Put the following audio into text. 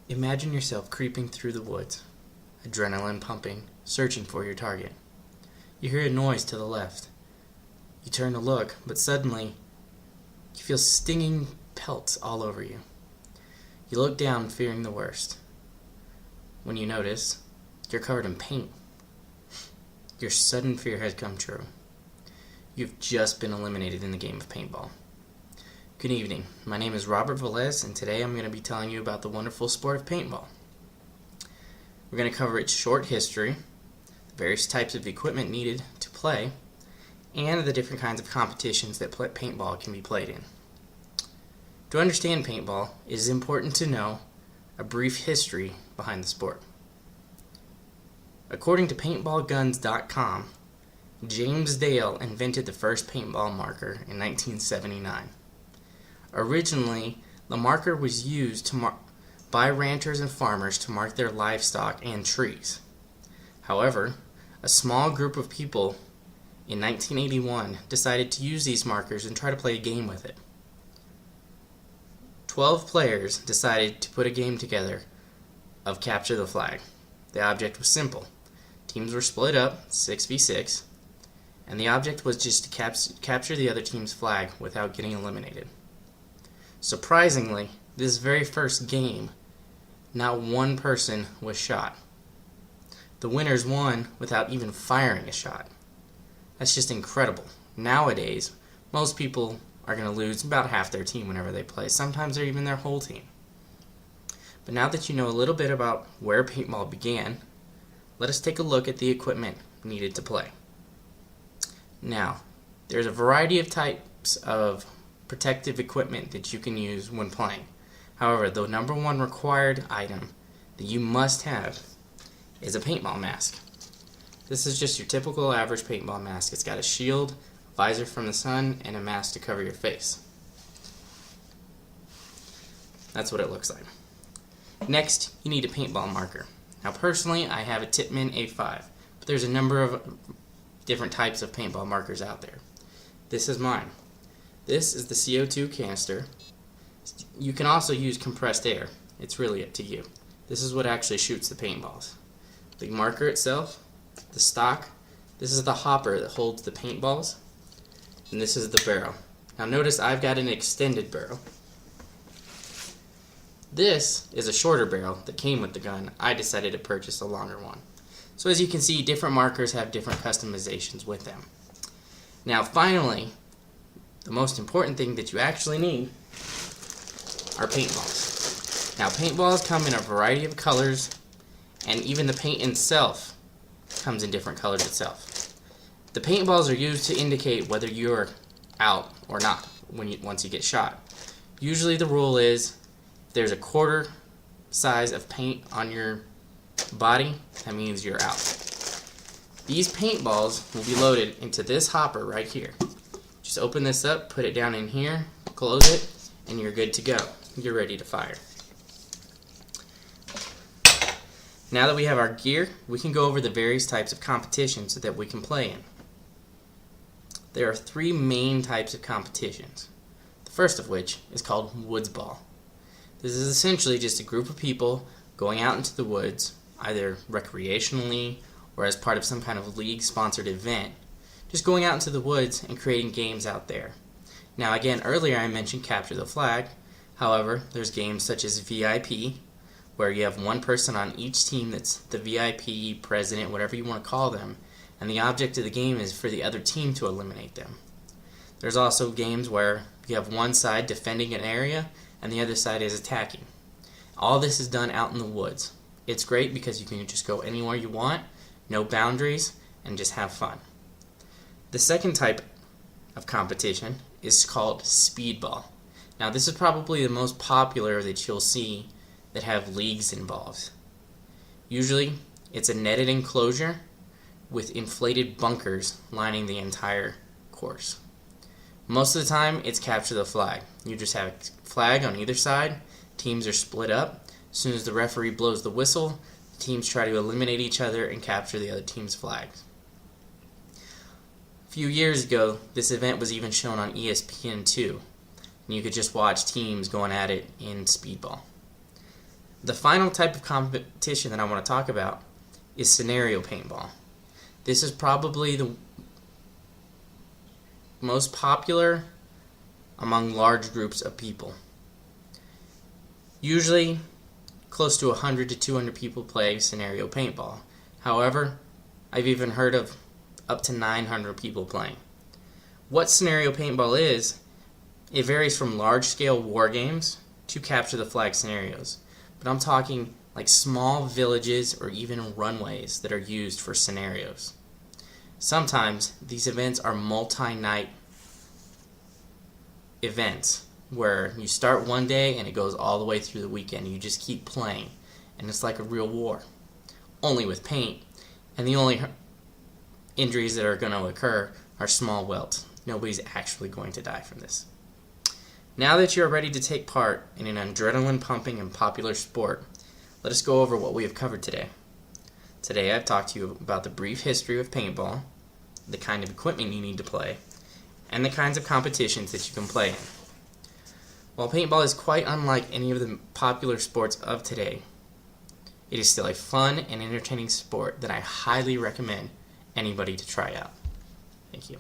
Imagine yourself creeping through the woods, adrenaline pumping, searching for your target. You hear a noise to the left. You turn to look, but suddenly you feel stinging pelts all over you. You look down, fearing the worst. When you notice, you're covered in paint. Your sudden fear has come true. You've just been eliminated in the game of paintball. Good evening. My name is Robert Velez, and today I'm going to be telling you about the wonderful sport of paintball. We're going to cover its short history, the various types of equipment needed to play, and the different kinds of competitions that paintball can be played in. To understand paintball, it is important to know a brief history behind the sport. According to paintballguns.com, James Dale invented the first paintball marker in 1979. Originally, the marker was used by ranchers and farmers to mark their livestock and trees. However, a small group of people in 1981 decided to use these markers and try to play a game with it. 12 players decided to put a game together of Capture the Flag. The object was simple. Teams were split up, 6v6, and the object was just to capture the other team's flag without getting eliminated. Surprisingly, this very first game, not one person was shot. The winners won without even firing a shot. That's just incredible. Nowadays, most people are going to lose about half their team whenever they play. Sometimes they're even their whole team. But now that you know a little bit about where paintball began, let us take a look at the equipment needed to play. Now, there's a variety of types of protective equipment that you can use when playing. However, the number one required item that you must have is a paintball mask. This is just your typical average paintball mask. It's got a shield, visor from the sun, and a mask to cover your face. That's what it looks like. Next, you need a paintball marker. Now personally, I have a Tippmann A5, but there's a number of different types of paintball markers out there. This is mine. This is the CO2 canister. You can also use compressed air. It's really up to you. This is what actually shoots the paintballs. The marker itself, the stock, this is the hopper that holds the paintballs, and this is the barrel. Now notice I've got an extended barrel. This is a shorter barrel that came with the gun. I decided to purchase a longer one. So as you can see, different markers have different customizations with them. Now finally, the most important thing that you actually need are paintballs. Now paintballs come in a variety of colors, and even the paint itself comes in different colors itself. The paintballs are used to indicate whether you're out or not once you get shot. Usually the rule is if there's a quarter size of paint on your body, that means you're out. These paintballs will be loaded into this hopper right here. Just open this up, put it down in here, close it, and you're good to go. You're ready to fire. Now that we have our gear, we can go over the various types of competitions that we can play in. There are three main types of competitions. The first of which is called woods ball. This is essentially just a group of people going out into the woods, either recreationally or as part of some kind of league-sponsored event, just going out into the woods and creating games out there. Now again, earlier I mentioned Capture the Flag. However, there's games such as VIP, where you have one person on each team that's the VIP, president, whatever you want to call them, and the object of the game is for the other team to eliminate them. There's also games where you have one side defending an area and the other side is attacking. All this is done out in the woods. It's great because you can just go anywhere you want, no boundaries, and just have fun. The second type of competition is called speedball. Now this is probably the most popular that you'll see that have leagues involved. Usually it's a netted enclosure with inflated bunkers lining the entire course. Most of the time it's Capture the Flag. You just have a flag on either side, teams are split up. As soon as the referee blows the whistle, the teams try to eliminate each other and capture the other team's flags. A few years ago, this event was even shown on ESPN2, and you could just watch teams going at it in speedball. The final type of competition that I want to talk about is scenario paintball. This is probably the most popular among large groups of people. Usually, close to 100 to 200 people play scenario paintball. However, I've even heard of up to 900 people playing. What scenario paintball is, it varies from large-scale war games to capture the flag scenarios. But I'm talking like small villages or even runways that are used for scenarios. Sometimes these events are multi-night events where you start one day and it goes all the way through the weekend. You just keep playing, and it's like a real war, only with paint, and the only injuries that are going to occur are small welts. Nobody's actually going to die from this. Now that you're ready to take part in an adrenaline-pumping and popular sport, let us go over what we have covered today. Today I've talked to you about the brief history of paintball, the kind of equipment you need to play, and the kinds of competitions that you can play in. While paintball is quite unlike any of the popular sports of today, it is still a fun and entertaining sport that I highly recommend anybody to try out. Thank you.